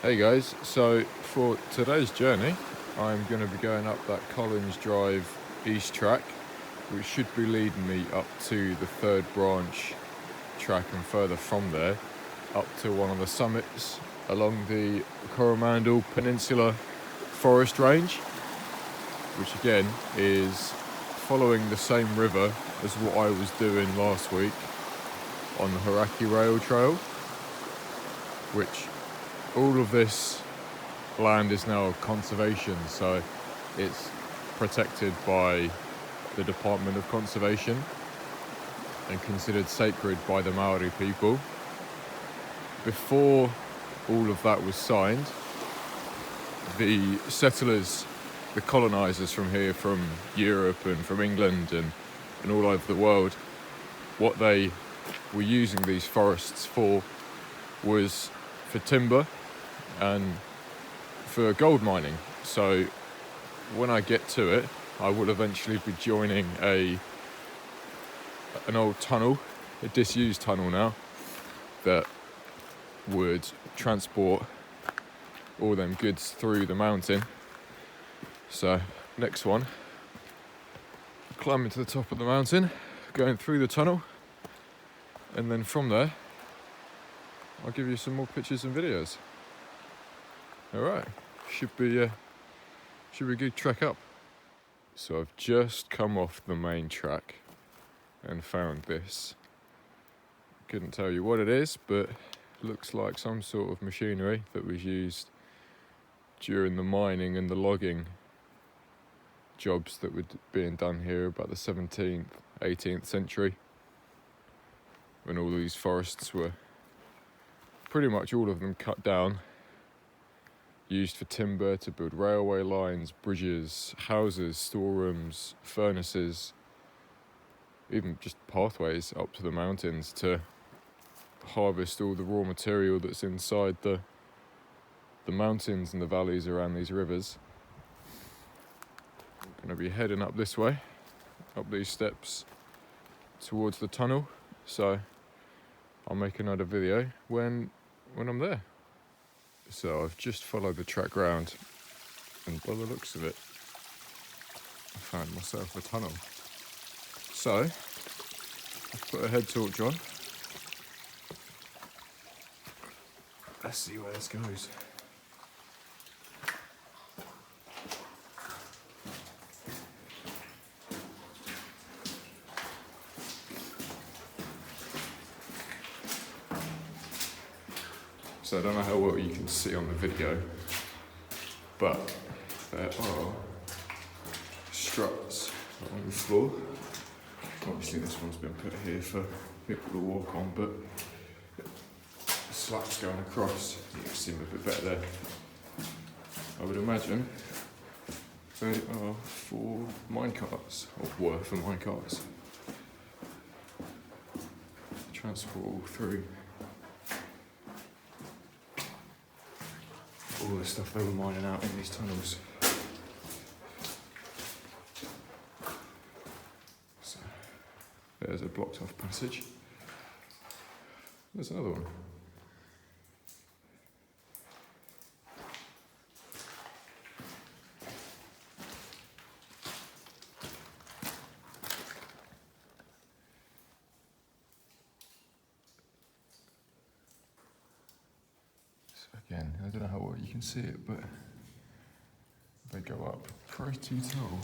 Hey guys, so for today's journey I'm going to be going up that Collins Drive East track, which should be leading me up to the third branch track and further from there up to one of the summits along the Coromandel Peninsula Forest Range, which again is following the same river as what I was doing last week on the Haraki Rail Trail, which all of this land is now conservation, so it's protected by the Department of Conservation and considered sacred by the Maori people. Before all of that was signed, the settlers, the colonisers from here, from Europe and from England and all over the world, what they were using these forests for was for timber and for gold mining. So when I get to it, I will eventually be joining an old tunnel, a disused tunnel now, that would transport all them goods through the mountain. So next one, climbing to the top of the mountain, going through the tunnel, and then from there I'll give you some more pictures and videos. Alright, should be a good trek up. So I've just come off the main track and found this. Couldn't tell you what it is, but it looks like some sort of machinery that was used during the mining and the logging jobs that were being done here about the 17th, 18th century, when all these forests were pretty much all of them cut down, used for timber to build railway lines, bridges, houses, storerooms, furnaces, even just pathways up to the mountains to harvest all the raw material that's inside the mountains and the valleys around these rivers. I'm going to be heading up this way, up these steps towards the tunnel, so I'll make another video when I'm there. So I've just followed the track round, and by the looks of it, I found myself a tunnel. So I've put a head torch on. Let's see where this goes. So I don't know how well you can see on the video, but there are struts on the floor. Obviously this one's been put here for people to walk on, but the slats going across, you can see them a bit better there. I would imagine they are for minecarts, or were for minecarts. Transport all through all the stuff they were mining out in these tunnels. So there's a blocked off passage. There's another one. Again, I don't know how well you can see it, but they go up pretty tall.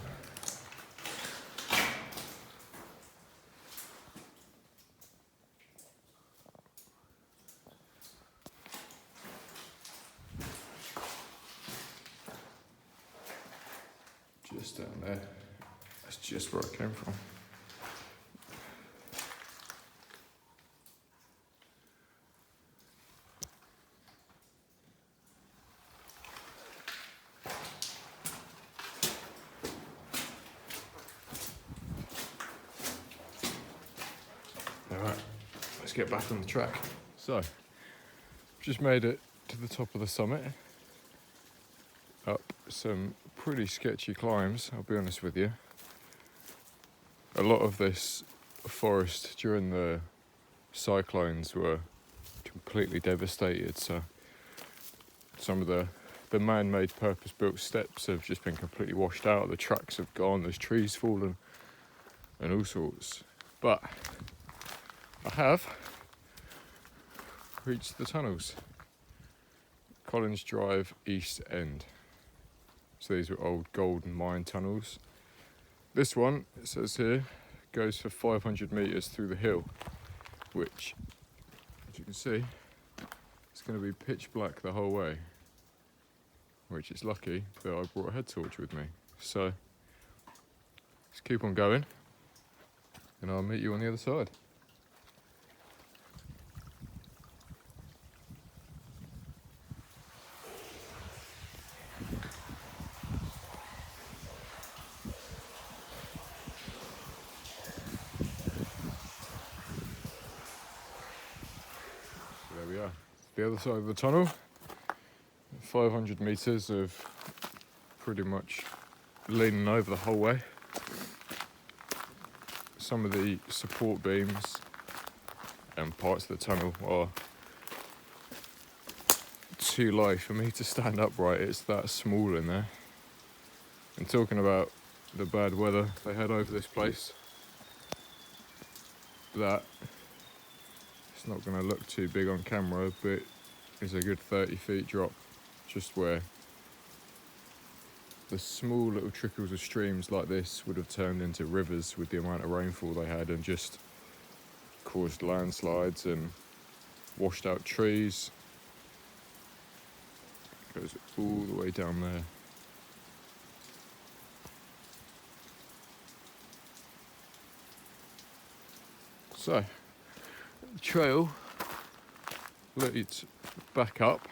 Just down there, that's just where I came from. Alright, let's get back on the track. So, just made it to the top of the summit. Up some pretty sketchy climbs, I'll be honest with you. A lot of this forest during the cyclones were completely devastated, so Some of the man-made purpose-built steps have just been completely washed out. The tracks have gone, there's trees fallen and all sorts. But I have reached the tunnels. Collins Drive East End. So these were old gold mine tunnels. This one, it says here, goes for 500 metres through the hill, which, as you can see, it's going to be pitch black the whole way, which is lucky that I brought a head torch with me. So let's keep on going and I'll meet you on the other side. So there we are, the other side of the tunnel. 500 metres of pretty much leaning over the whole way. Some of the support beams and parts of the tunnel are too low for me to stand upright. It's that small in there. And talking about the bad weather they had over this place, that it's not going to look too big on camera, but it's a good 30 feet drop, just where the small little trickles of streams like this would have turned into rivers with the amount of rainfall they had, and just caused landslides and washed out trees. It goes all the way down there. So, the trail leads back up.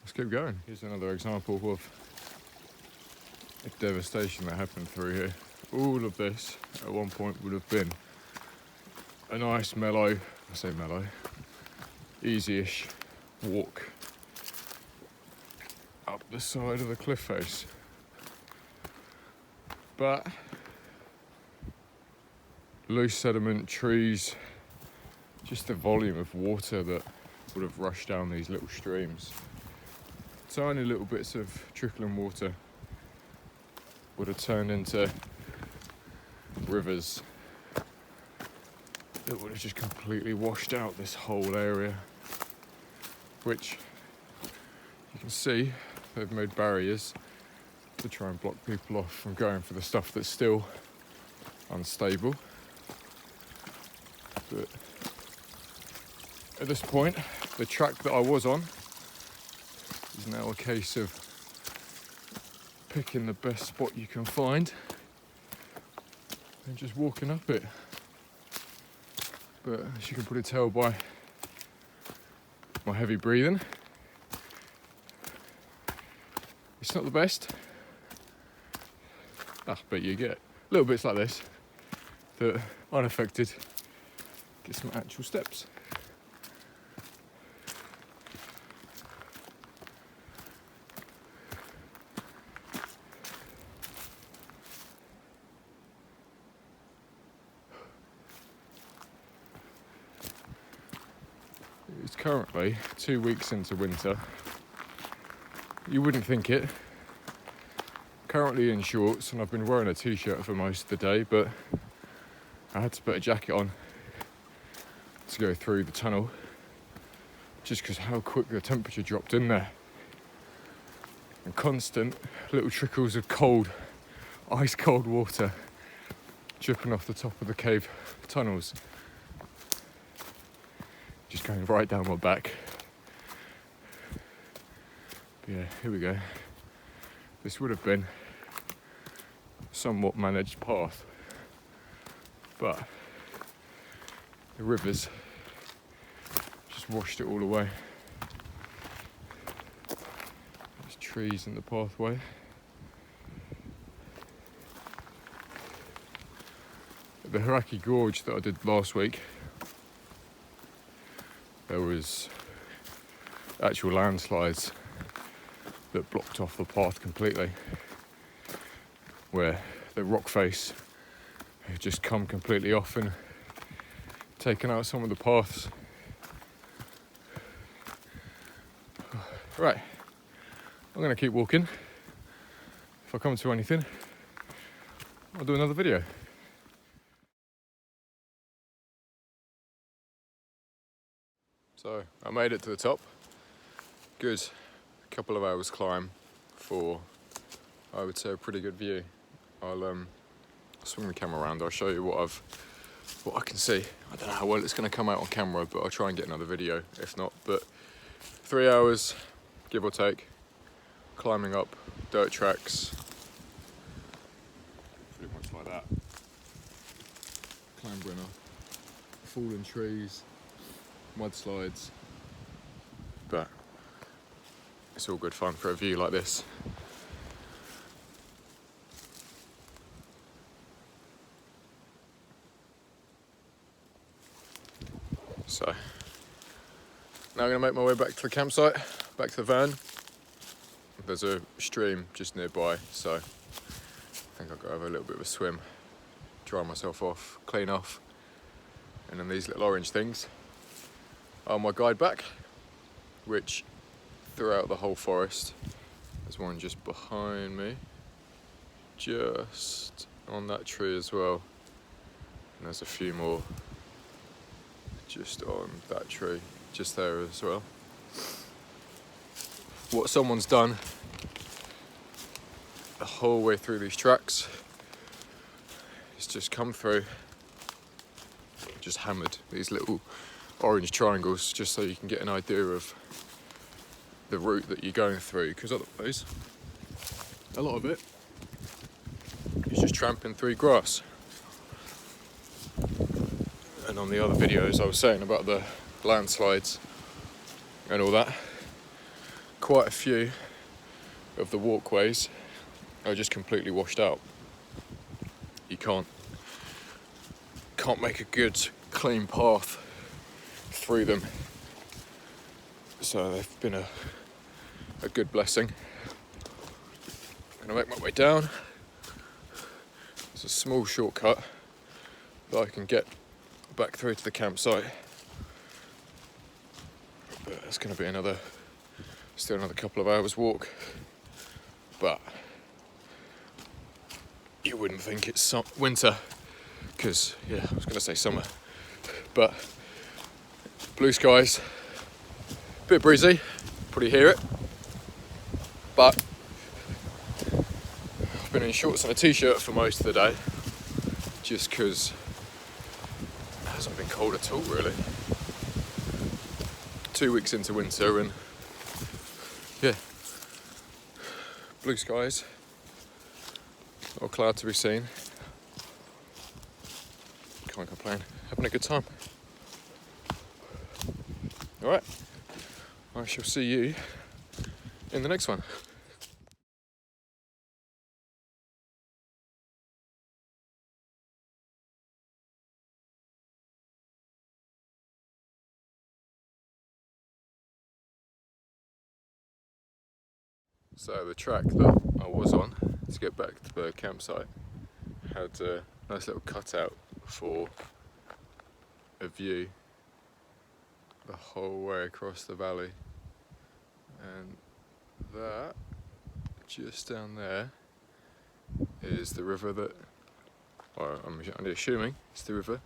Let's keep going. Here's another example of the devastation that happened through here. All of this at one point would have been a nice mellow, easy-ish walk up the side of the cliff face. But loose sediment, trees, just the volume of water that would have rushed down these little streams. Tiny little bits of trickling water would have turned into rivers that would have just completely washed out this whole area, which you can see they've made barriers to try and block people off from going for the stuff that's still unstable. But at this point, the track that I was on is now a case of picking the best spot you can find and just walking up it. But as you can probably tell by my heavy breathing, it's not the best. But you get little bits like this that, unaffected, get some actual steps. It's currently 2 weeks into winter. You wouldn't think it. Currently in shorts, and I've been wearing a t-shirt for most of the day, but I had to put a jacket on to go through the tunnel, just because how quick the temperature dropped in there. And constant little trickles of cold, ice cold water dripping off the top of the cave tunnels, just going right down my back. But yeah, here we go. This would have been a somewhat managed path, but the rivers just washed it all away. There's trees in the pathway. At the Haraki Gorge that I did last week, there was actual landslides that blocked off the path completely, where the rock face had just come completely off and taken out some of the paths. Right, I'm gonna keep walking. If I come to anything, I'll do another video. So I made it to the top. Good couple of hours climb for, I would say, a pretty good view. I'll swing the camera around. I'll show you what I can see. I don't know how well it's going to come out on camera, but I'll try and get another video if not. But 3 hours, give or take, climbing up dirt tracks, pretty much like that. Clambering up, fallen trees, mudslides, but it's all good fun for a view like this. So now I'm going to make my way back to the campsite, back to the van. There's a stream just nearby, so I think I'll go have a little bit of a swim, dry myself off, clean off, and then these little orange things are my guide back, which throughout the whole forest, there's one just behind me, just on that tree as well, and there's a few more just on that tree, just there as well. What someone's done the whole way through these tracks is just come through, just hammered these little orange triangles just so you can get an idea of the route that you're going through, because otherwise a lot of it is just tramping through grass. And on the other videos I was saying about the landslides and all that, quite a few of the walkways are just completely washed out. You can't make a good clean path through them, so they've been a good blessing. I'm gonna make my way down. It's a small shortcut that I can get back through to the campsite, but it's going to be still another couple of hours walk. But you wouldn't think it's winter, because yeah, I was going to say summer, but blue skies, a bit breezy, probably hear it, but I've been in shorts and a t-shirt for most of the day, just because it hasn't been cold at all really. 2 weeks into winter and yeah, blue skies, not a cloud to be seen. Can't complain, having a good time. Alright, I shall see you in the next one. So the track that I was on to get back to the campsite had a nice little cutout for a view the whole way across the valley, and that just down there is the river that, well, I'm assuming it's the river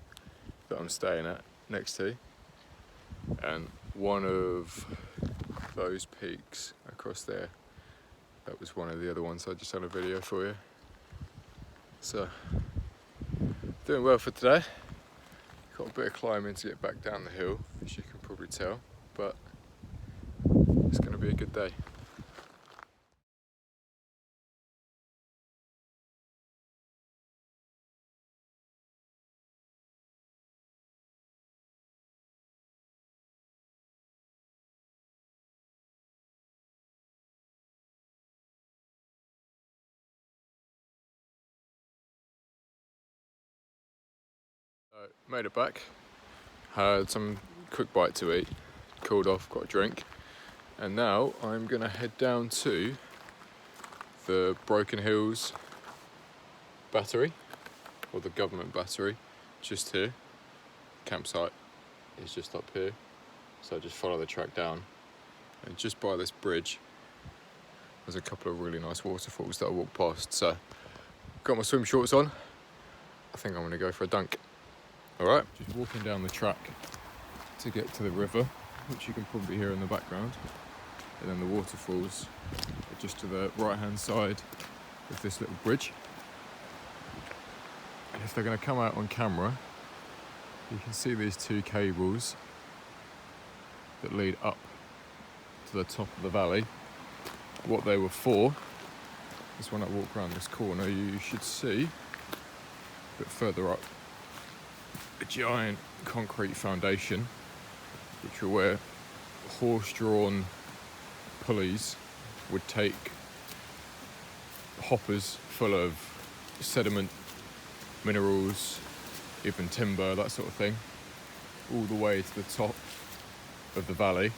that I'm staying at next to, and one of those peaks across there, that was one of the other ones I just done a video for you. So doing well for today. Got a bit of climbing to get back down the hill, as you can probably tell, but it's going to be a good day. Made it back, had some quick bite to eat, cooled off, got a drink, and now I'm going to head down to the Broken Hills battery, or the government battery, just here. Campsite is just up here, so I just follow the track down And just by this bridge, there's a couple of really nice waterfalls that I walked past. So, got my swim shorts on. I think I'm gonna go for a dunk. All right. Just walking down the track to get to the river, which you can probably hear in the background. And then the waterfalls are just to the right-hand side of this little bridge. And if they're gonna come out on camera, you can see these two cables that lead up to the top of the valley. What they were for is when I walk around this corner, you should see a bit further up a giant concrete foundation, which were where horse-drawn pulleys would take hoppers full of sediment, minerals, even timber, that sort of thing, all the way to the top of the valley,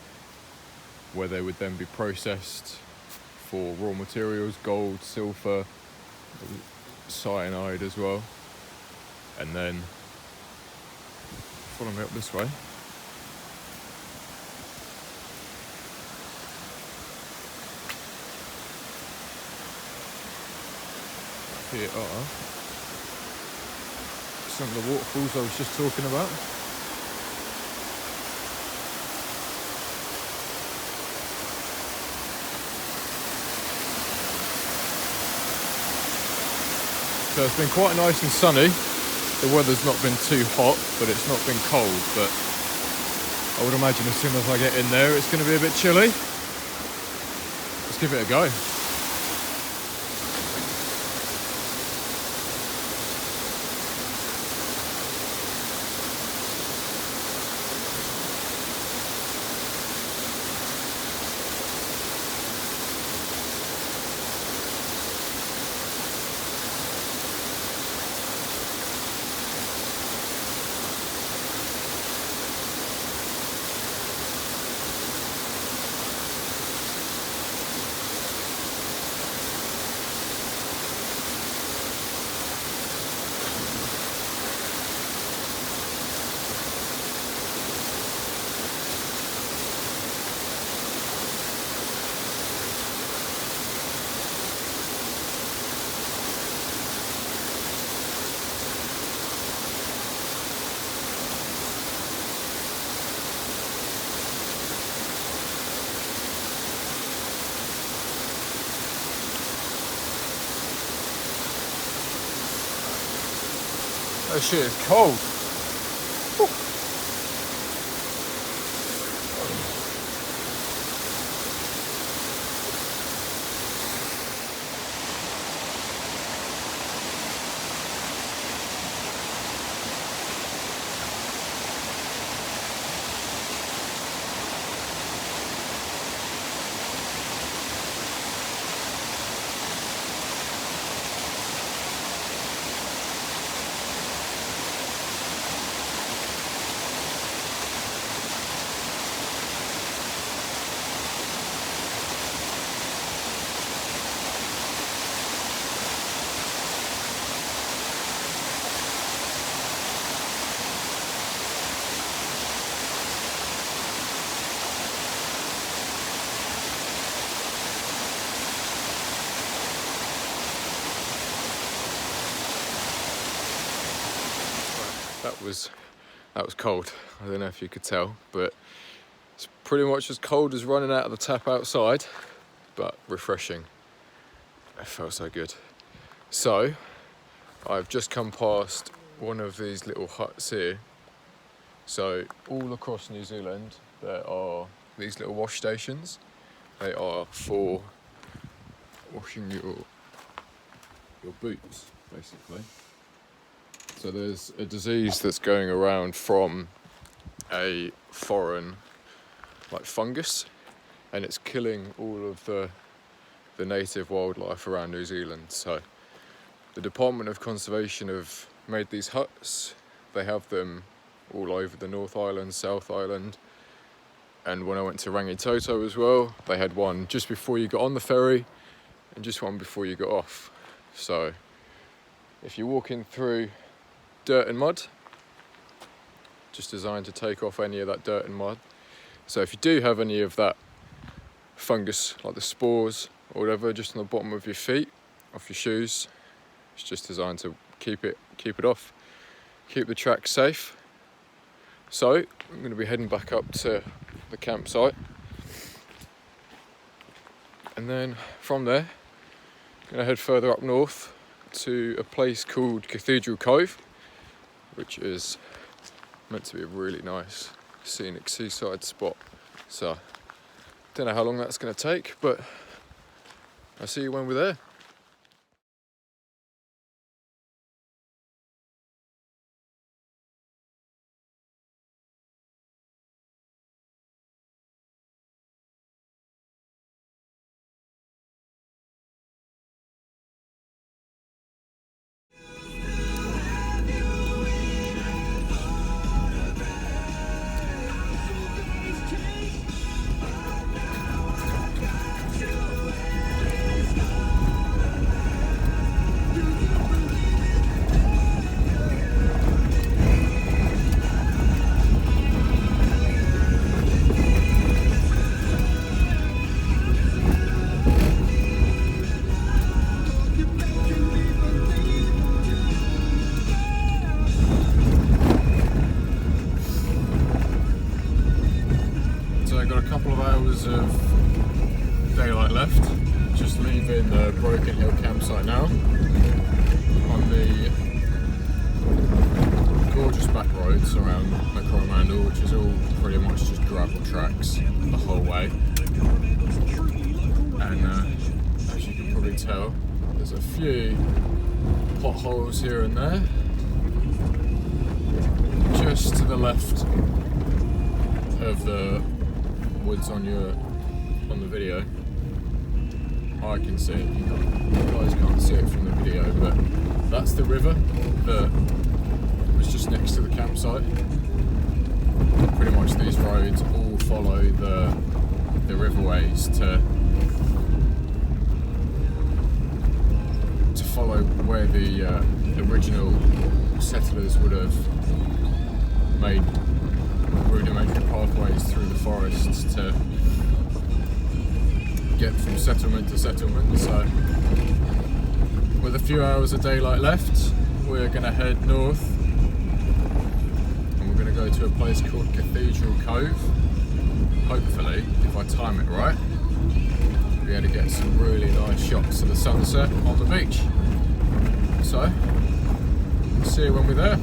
where they would then be processed for raw materials, gold, silver, cyanide as well. And then follow me up this way. Here are some of the waterfalls I was just talking about. So it's been quite nice and sunny. The weather's not been too hot, but it's not been cold. But I would imagine as soon as I get in there, it's going to be a bit chilly. Let's give it a go. That shit is cold. That was cold. I don't know if you could tell, but it's pretty much as cold as running out of the tap outside, but refreshing. It felt so good. So I've just come past one of these little huts here. So all across New Zealand there are these little wash stations. They are for washing your boots, basically. So there's a disease that's going around from a foreign fungus, and it's killing all of the native wildlife around New Zealand. So the Department of Conservation have made these huts. They have them all over the North Island, South Island, and when I went to Rangitoto as well, they had one just before you got on the ferry and just one before you got off. So if you're walking through dirt and mud, just designed to take off any of that dirt and mud. So if you do have any of that fungus, like the spores or whatever, just on the bottom of your feet, off your shoes. It's just designed to keep it off, keep the track safe. So I'm going to be heading back up to the campsite, and then from there I'm going to head further up north to a place called Cathedral Cove, which is meant to be a really nice scenic seaside spot. So don't know how long that's going to take, but I'll see you when we're there. Of daylight left, just leaving the Broken Hill campsite now on the gorgeous back roads around the Coromandel, which is all pretty much just gravel tracks the whole way. And as you can probably tell, there's a few potholes here and there. Just to the left of the woods on the video, I can see it. You guys can't see it from the video, but that's the river that was just next to the campsite. Pretty much these roads all follow the riverways to follow where the original settlers would have made rudimentary pathways through the forests to get from settlement to settlement. So with a few hours of daylight left, we're going to head north, and we're going to go to a place called Cathedral Cove. Hopefully, if I time it right, we'll be able to get some really nice shots of the sunset on the beach. So see you when we're there.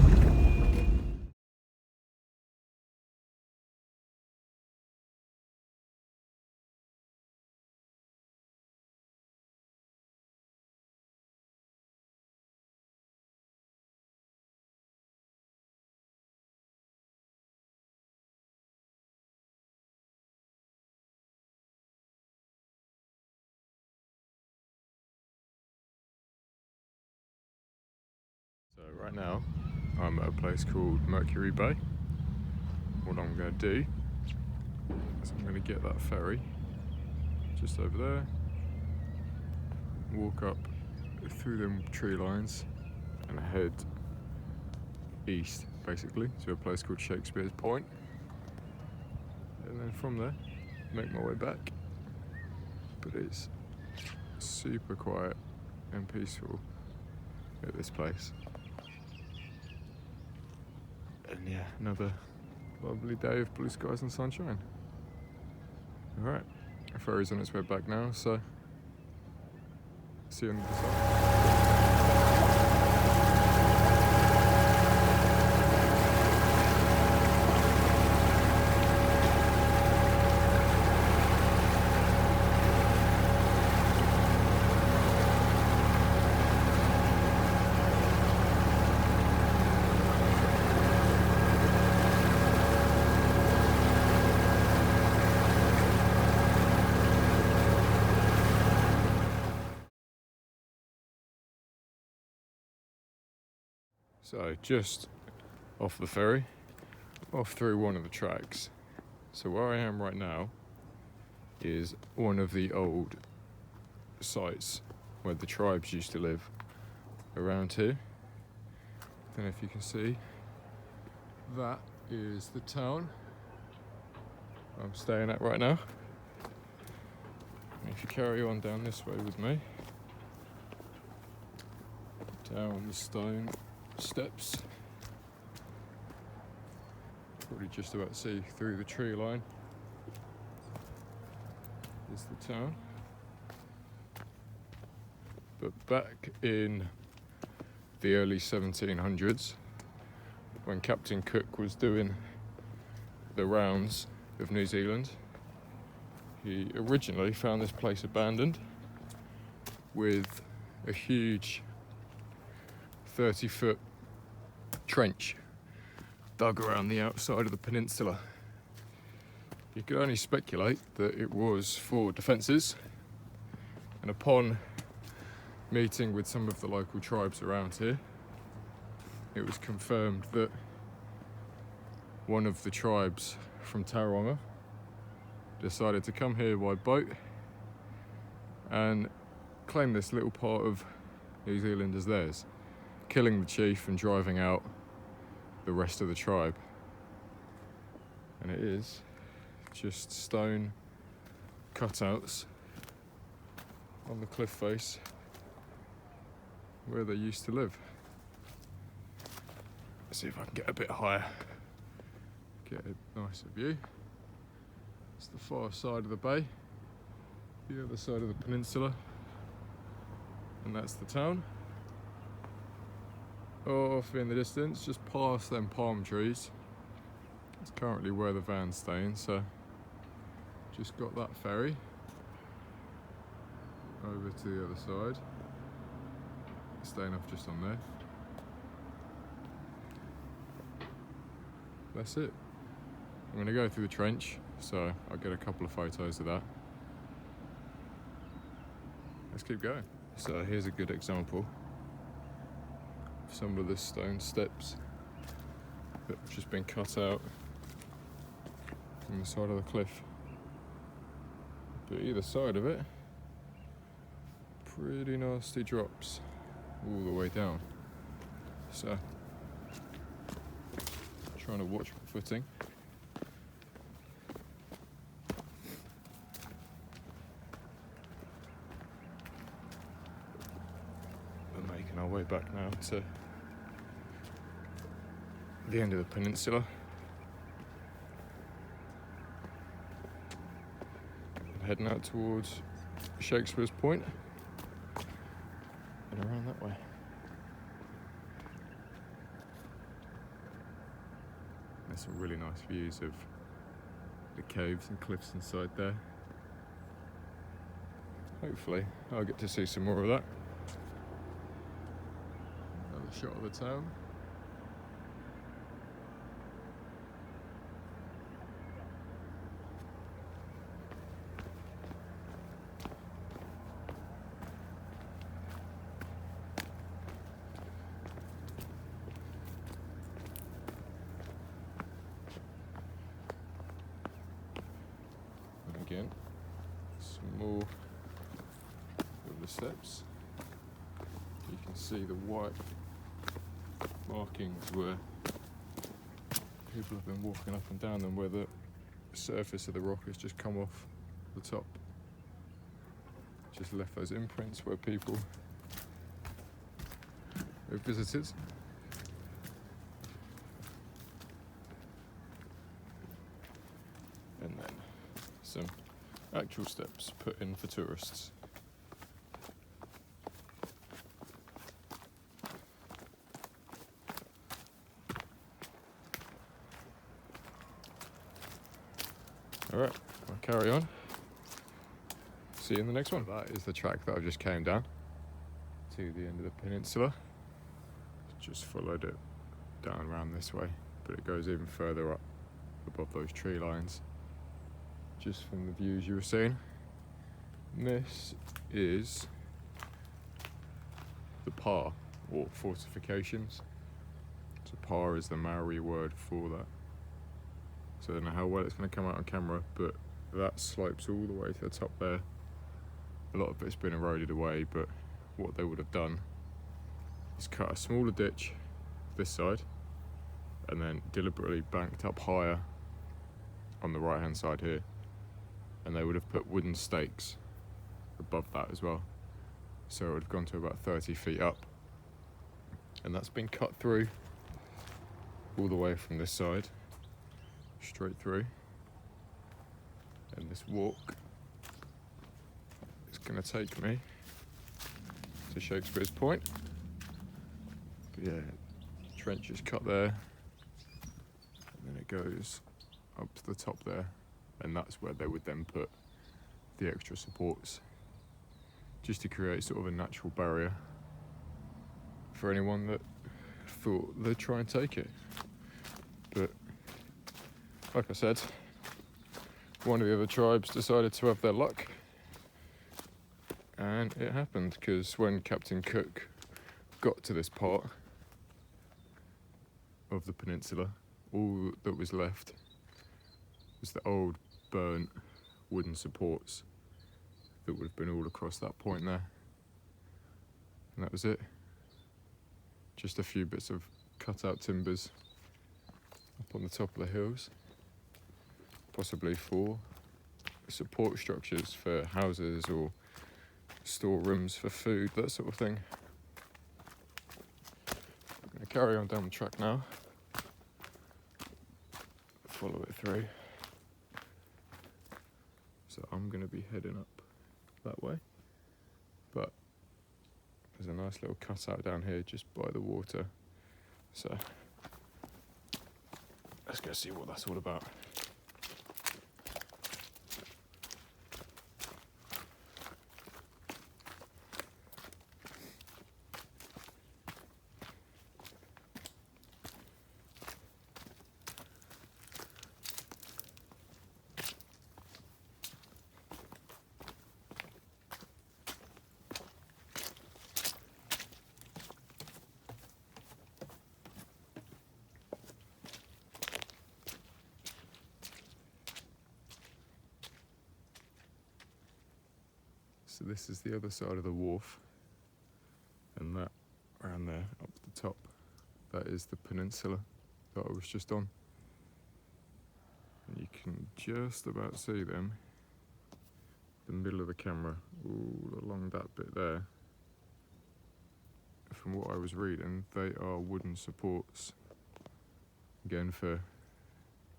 So right now I'm at a place called Mercury Bay. What I'm going to do is I'm going to get that ferry just over there, walk up through them tree lines and head east basically to a place called Shakespeare's Point, and then from there make my way back. But it's super quiet and peaceful at this place. And yeah, another lovely day of blue skies and sunshine. Alright, the ferry's on its way back now, so see you on the other side. So just off the ferry, off through one of the tracks. So where I am right now is one of the old sites where the tribes used to live around here. Don't know if you can see, that is the town I'm staying at right now. If you carry on down this way with me, down the stone steps, probably just about to see through the tree line, is the town. But back in the early 1700s, when Captain Cook was doing the rounds of New Zealand, he originally found this place abandoned with a huge 30-foot trench dug around the outside of the peninsula. You could only speculate that it was for defences, and upon meeting with some of the local tribes around here, it was confirmed that one of the tribes from Tauranga decided to come here by boat and claim this little part of New Zealand as theirs, killing the chief and driving out the rest of the tribe. And it is just stone cutouts on the cliff face where they used to live. Let's see if I can get a bit higher, get a nicer view. It's the far side of the bay, the other side of the peninsula, and that's the town. Off in the distance, just past them palm trees, it's currently where the van's staying, so just got that ferry over to the other side, staying off just on there. That's it. I'm going to go through the trench, so I'll get a couple of photos of that. Let's keep going. So here's a good example of some of the stone steps that have just been cut out from the side of the cliff. But either side of it, pretty nasty drops all the way down. So, trying to watch my footing. We're making our way back now to the end of the peninsula. Heading out towards Shakespeare's Point and around that way. There's some really nice views of the caves and cliffs inside there. Hopefully I'll get to see some more of that. Another shot of the town. Again, some more of the steps. You can see the white markings where people have been walking up and down them, where the surface of the rock has just come off the top. Just left those imprints where people have visited. And then some actual steps put in for tourists. Alright, I'll carry on. See you in the next one. That is the track that I just came down to the end of the peninsula. Just followed it down around this way, but it goes even further up above those tree lines, just from the views you were seeing. And this is the pa, or fortifications. So pa is the Maori word for that. So I don't know how well it's going to come out on camera, but that slopes all the way to the top there. A lot of it's been eroded away, but what they would have done is cut a smaller ditch this side and then deliberately banked up higher on the right hand side here, and they would have put wooden stakes above that as well. So it would have gone to about 30 feet up. And that's been cut through all the way from this side, straight through. And this walk is going to take me to Shakespeare's Point. But yeah, trench is cut there, and then it goes up to the top there, and that's where they would then put the extra supports, just to create sort of a natural barrier for anyone that thought they'd try and take it. But like I said, one of the other tribes decided to have their luck, and it happened, because when Captain Cook got to this part of the peninsula, all that was left was the old burnt wooden supports that would have been all across that point there, and that was it. Just a few bits of cut out timbers up on the top of the hills, possibly for support structures for houses or storerooms for food, that sort of thing. I'm going to carry on down the track now, follow it through. So I'm going to be heading up that way, but there's a nice little cutout down here just by the water, so let's go see what that's all about. So this is the other side of the wharf, and that around there up at the top, that is the peninsula that I was just on. And you can just about see them, the middle of the camera, all along that bit there. From what I was reading, they are wooden supports, again for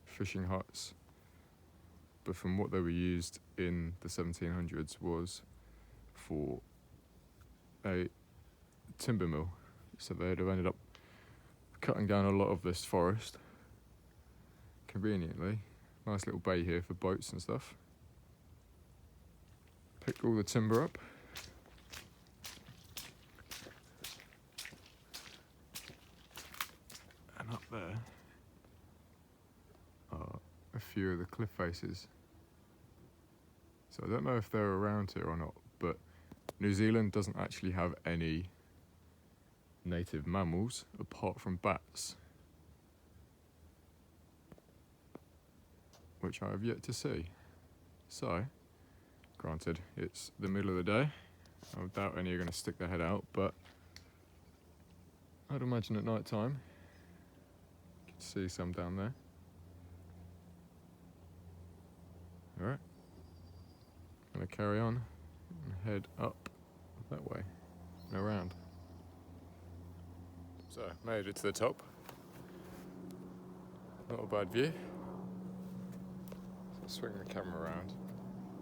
fishing huts, but from what they were used in the 1700s was for a timber mill. So they'd have ended up cutting down a lot of this forest conveniently. Nice little bay here for boats and stuff. Picked all the timber up, and up there are a few of the cliff faces. So I don't know if they're around here or not, but New Zealand doesn't actually have any native mammals apart from bats, which I have yet to see. So, granted, it's the middle of the day, I doubt any are going to stick their head out, but I'd imagine at night time you could see some down there. Alright, I'm going to carry on and head up that way and around. So, made it to the top. Not a bad view. So swing the camera around.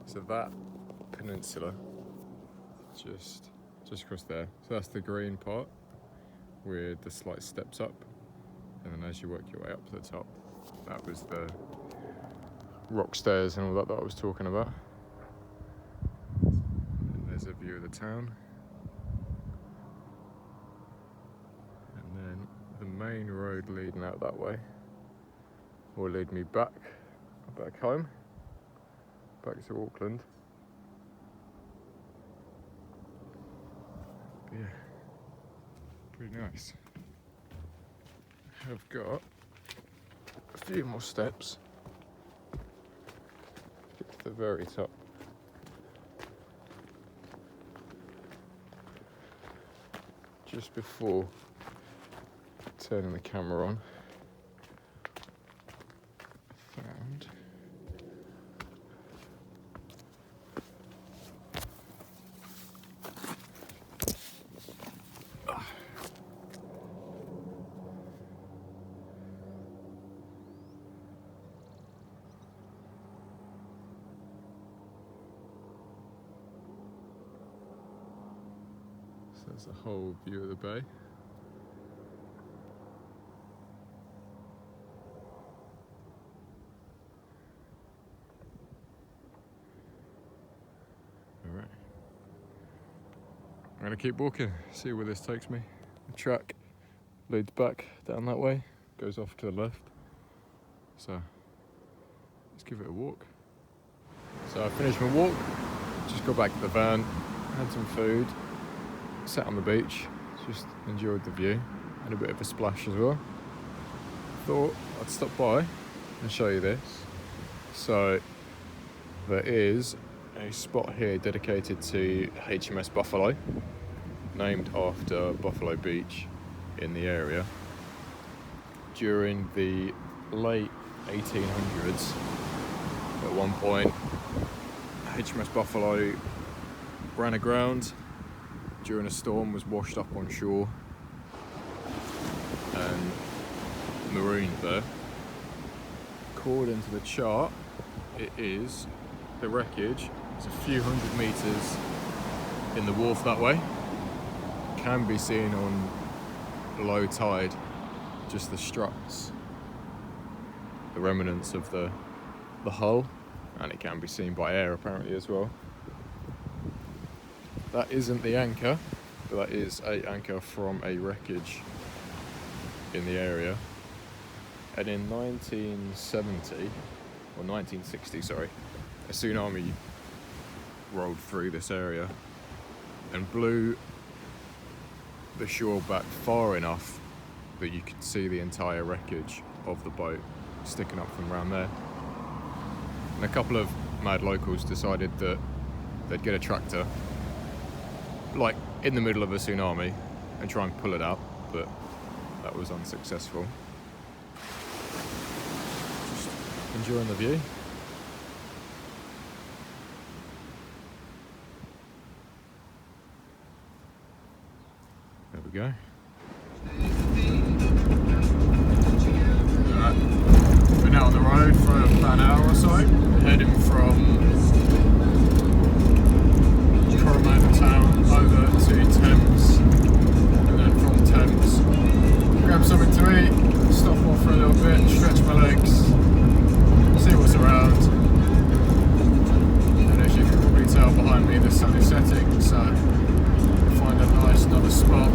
So that peninsula, just across there. So that's the green part with the slight steps up, and then as you work your way up to the top, that was the rock stairs and all that I was talking about. And there's a view of the town. And then the main road leading out that way will lead me back home, back to Auckland. But yeah, pretty nice. I've got a few more steps to get to the very top. Just before turning the camera on, I found So that's a whole view of the bay. Alright. I'm going to keep walking, see where this takes me. The track leads back down that way, goes off to the left. So let's give it a walk. So I finished my walk, just got back to the van, had some food, sat on the beach, just enjoyed the view, had a bit of a splash as well. Thought I'd stop by and show you this. So there is a spot here dedicated to HMS Buffalo, named after Buffalo Beach in the area. During the late 1800s, at one point, HMS Buffalo ran aground during a storm, was washed up on shore and marooned there. According to the chart, it is the wreckage. It's a few hundred meters in the wharf that way. Can be seen on low tide, just the struts, the remnants of the hull, and it can be seen by air apparently as well. That isn't the anchor, but that is an anchor from a wreckage in the area. And in 1960, a tsunami rolled through this area and blew the shore back far enough that you could see the entire wreckage of the boat sticking up from around there. And a couple of mad locals decided that they'd get a tractor, like in the middle of a tsunami, and try and pull it out, but that was unsuccessful. Just enjoying the view. There we go. Been out on the road for about an hour or so, heading from Coromandel town over to Thames, and then from Thames grab something to eat, stop off for a little bit, stretch my legs, see what's around. And as you can probably tell behind me, the sun is setting, so find a nice another spot